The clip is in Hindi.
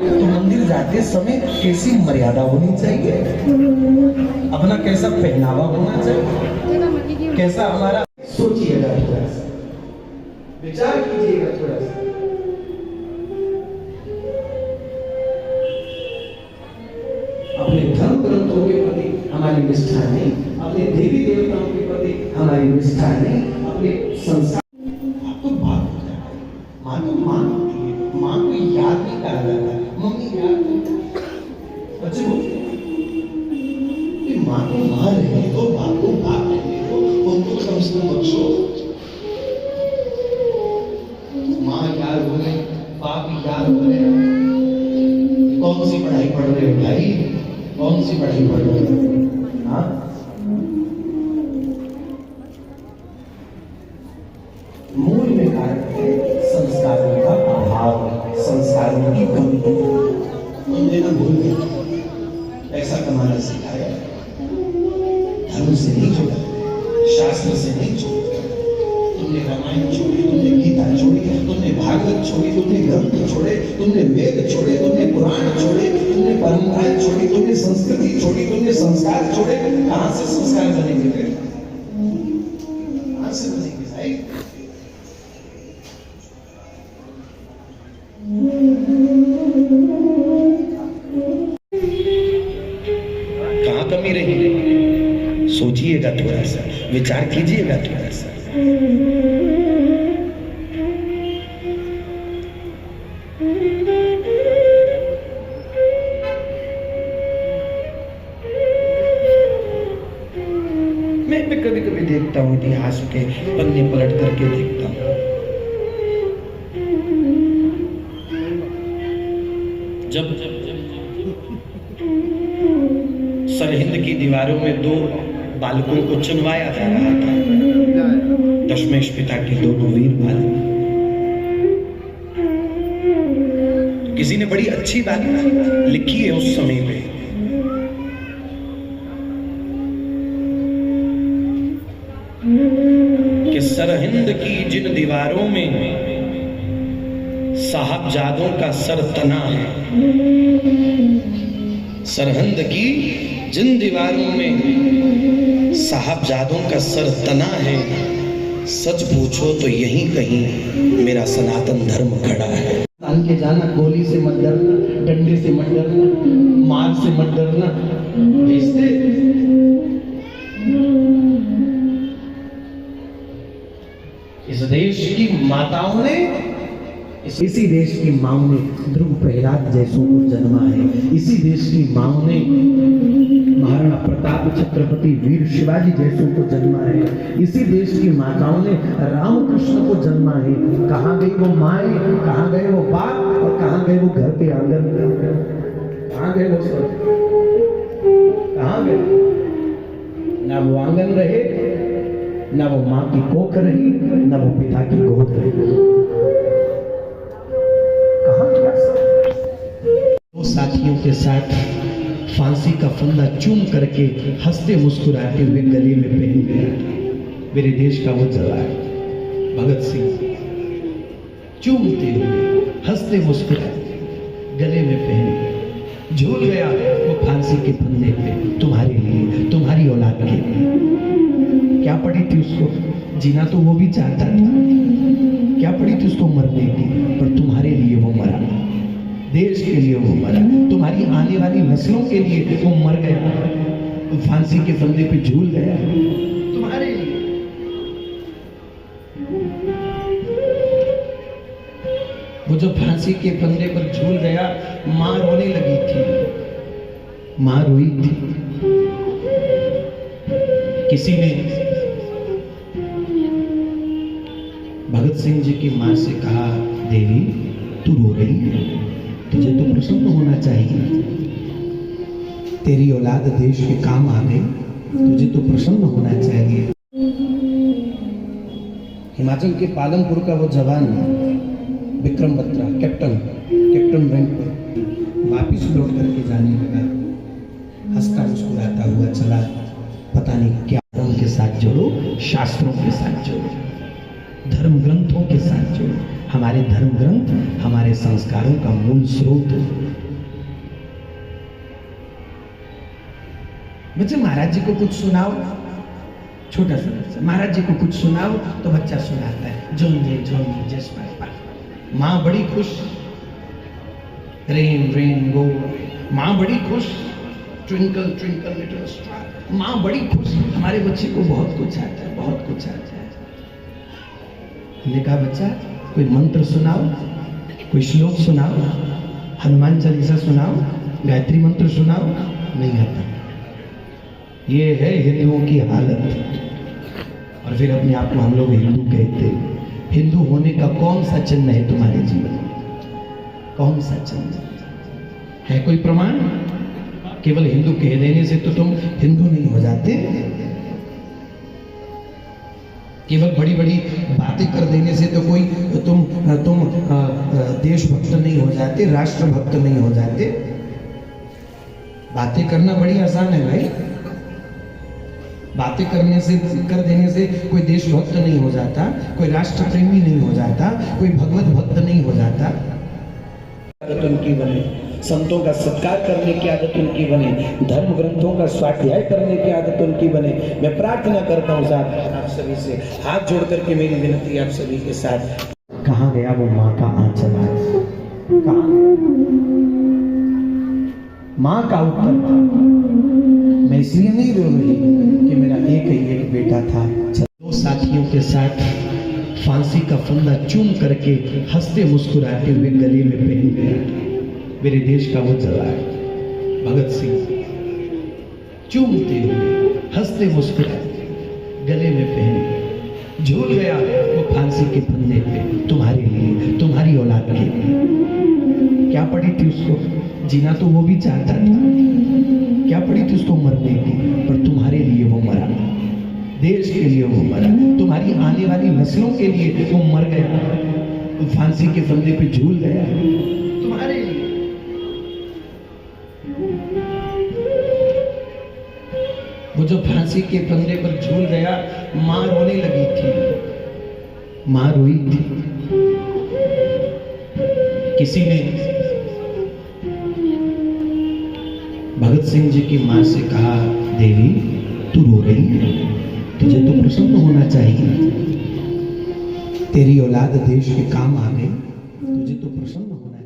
तो मंदिर जाते समय कैसी मर्यादा होनी चाहिए, अपना कैसा पहनावा होना चाहिए, कैसा हमारा, सोचिएगा थोड़ा सा, विचार कीजिएगा थोड़ा सा। अपने धर्म ग्रंथों के प्रति हमारी निष्ठा नहीं, अपने देवी देवताओं के प्रति हमारी निष्ठा नहीं, अपने संस्कार। आप तो बात होता है, माँ तो माँ होती है, माँ को याद नहीं करा जाता, मम्मी याद नहीं, बच्चे बोलते हैं माँ को माँ रहने दो, बाप को बाप रहने दो, उनको कम से कम बख्शो। माँ याद हो गई, बाप याद हो गए, कौन सी पढ़ाई पढ़ रहे हो भाई, कौन सी पढ़ाई पढ़ रहे हो? हाँ, मूल में कारण है संस्कारों का अभाव, संस्कारों की कमी। तुमने ना भूल गए, पैसा कमाना सिखाया, धर्म से नहीं जोड़ा, शास्त्र से नहीं जोड़ा। तुमने रामायण छोड़ी, तुमने गीता छोड़ी, तुमने भागवत छोड़ी, तुमने ग्रंथ छोड़े, तुमने वेद छोड़े, तुमने पुराण छोड़े, तुमने परंपराएं छोड़ी, तुमने संस्कृति छोड़ी, तुमने संस्कार छोड़े। कहां से संस्कार बनेंगे? कहां से बनेंगे साहब? कहां कमी रही? सोचिएगा थोड़ा सा, विचार कीजिएगा थोड़ा सा। मैं कभी कभी देखता हूँ, इतिहास के पन्ने पलट करके देखता हूँ, जब सरहिंद की दीवारों में दो बालकों को चुनवाया जा रहा था, दशमेश पिता के दोनों वीर बालक। किसी ने बड़ी अच्छी बात लिखी है उस समय पे, कि सरहिंद की जिन दीवारों में साहबजादों का सर तना है, सरहिंद की जिन दीवारों में साहबजादों का सर तना है, सच पूछो तो यहीं कहीं मेरा सनातन धर्म खड़ा है। तान के जाना, गोली से मत डरना, डंडे से मत डरना, मार से मत डरना। भेजते इस देश की माताओं ने, इसी देश की माओ ने ध्रुव प्रहलाद जैसों को जन्मा है, इसी देश की माओ ने महाराणा प्रताप छत्रपति वीर शिवाजी जैसों को जन्मा है, इसी देश की माताओं ने रामकृष्ण को जन्मा है। कहाँ गई वो माए, कहाँ गए वो बाप, और कहाँ गए वो घर के आंगन, कहाँ गए वो सब, कहाँ गए? ना वो आंगन रहे, ना वो माँ की कोख रही, ना वो पिता की गोद रही। दो साथियों के साथ फांसी का फंदा चूम करके हंसते मुस्कुराते हुए गले में पहन गया मेरे देश का वो जवान भगत सिंह, चूमते हुए हंसते मुस्कुराते गले में पहन गया, झूल गया वो फांसी के फंदे पे, तुम्हारे लिए, तुम्हारी औलाद के लिए। क्या पड़ी थी उसको? जीना तो वो भी चाहता था, क्या पड़ी थी उसको मरने की, पर तुम्हारे लिए वो मरा, देश के लिए वो मरा, तुम्हारी आने वाली नस्लों के लिए वो मर गया, वो फांसी के फंदे पे झूल गया तुम्हारे लिए। वो जो फांसी के फंदे पर झूल गया, मां रोने लगी थी, मां रोई थी। किसी ने भगत सिंह जी की मां से कहा, देवी तू रो रही है, तुझे तो प्रसन्न होना चाहिए, तेरी औलाद देश के काम आ गई, तुझे तो प्रसन्न होना चाहिए। हिमाचल के पालमपुर का वो जवान विक्रम बत्रा, कैप्टन रैंक पर वापिस लौट करके जाने लगा, हंसता मुस्कुराता हुआ चला। पता नहीं क्या धर्म के साथ जोड़ो, शास्त्रों के साथ जोड़ो। धर्म ग्रंथों के साथ जुड़े। हमारे धर्म ग्रंथ हमारे संस्कारों का मूल स्रोत है। बच्चे महाराज जी को कुछ सुनाओ, छोटा सा बच्चा महाराज जी को कुछ सुनाओ तो बच्चा सुनाता है जोंजे जोंजे जसपा। माँ बड़ी खुश, रेन रेन गो, माँ बड़ी खुश, ट्विंकल ट्विंकल लिटिल स्टार, माँ बड़ी खुश। हमारे बच्चे को बहुत कुछ आता है, बहुत कुछ आता है। हमने कहा बच्चा कोई मंत्र सुनाओ, कोई श्लोक सुनाओ, हनुमान चालीसा सुनाओ, गायत्री मंत्र सुनाओ। नहीं आता। ये है हिंदुओं की हालत। और फिर अपने आप को हम लोग हिंदू कहते हैं। हिंदू होने का कौन सा चिन्ह है तुम्हारे जीवन में? कौन सा चिन्ह है? कोई प्रमाण? केवल हिंदू कह देने से तो तुम हिंदू नहीं हो जाते। केवल बड़ी बड़ी बातें कर देने से तो कोई तुम देशभक्त नहीं हो जाते, राष्ट्रभक्त नहीं हो जाते। बातें करना बड़ी आसान है भाई। बातें करने से कर देने से कोई देशभक्त नहीं हो जाता, कोई राष्ट्र प्रेमी नहीं हो जाता, कोई भगवत भक्त नहीं हो जाता। आदत उनकी बने, संतों का सत्कार करने की आदत उनकी बने, धर्म ग्रंथों का स्वाध्याय करने की आदत उनकी बने। मैं प्रार्थना करता हूँ साहब आप सभी से, हाथ जोड़ करके मेरी विनती आप सभी के साथ। कहाँ गया वो माँ का आंचल? कहाँ? माँ का उत्तर मैं इसलिए नहीं रो रही कि मेरा एक बेटा था। दो साथियों के साथ फांसी का फंदा चूम करके हंसते मुस्कुराते हुए गले में पहन गया मेरे देश का वो जवान भगत सिंह। चूमते हुए हंसते मुस्कुराते गले में पहन झूल गया वो फांसी के फंदे पे, तुम्हारे लिए, तुम्हारी औलाद के लिए। क्या पड़ी थी उसको? जीना तो वो भी चाहता था। क्या पड़ी थी उसको मरने की? पर तुम्हारे लिए वो मरा, देश के लिए वो मरा, तुम्हारी आने वाली नस्लों के लिए वो मर गया। वो फांसी के फंदे पे झूल गया तुम्हारे लिए। वो जो फांसी के फंदे पर झूल गया, मां रोने लगी थी, मां रोई थी। किसी ने भगत सिंह जी की मां से कहा, देवी तू रो रही है, तुझे तो प्रसन्न होना चाहिए, तेरी औलाद देश के काम आ गई, तुझे तो प्रसन्न होना चाहिए।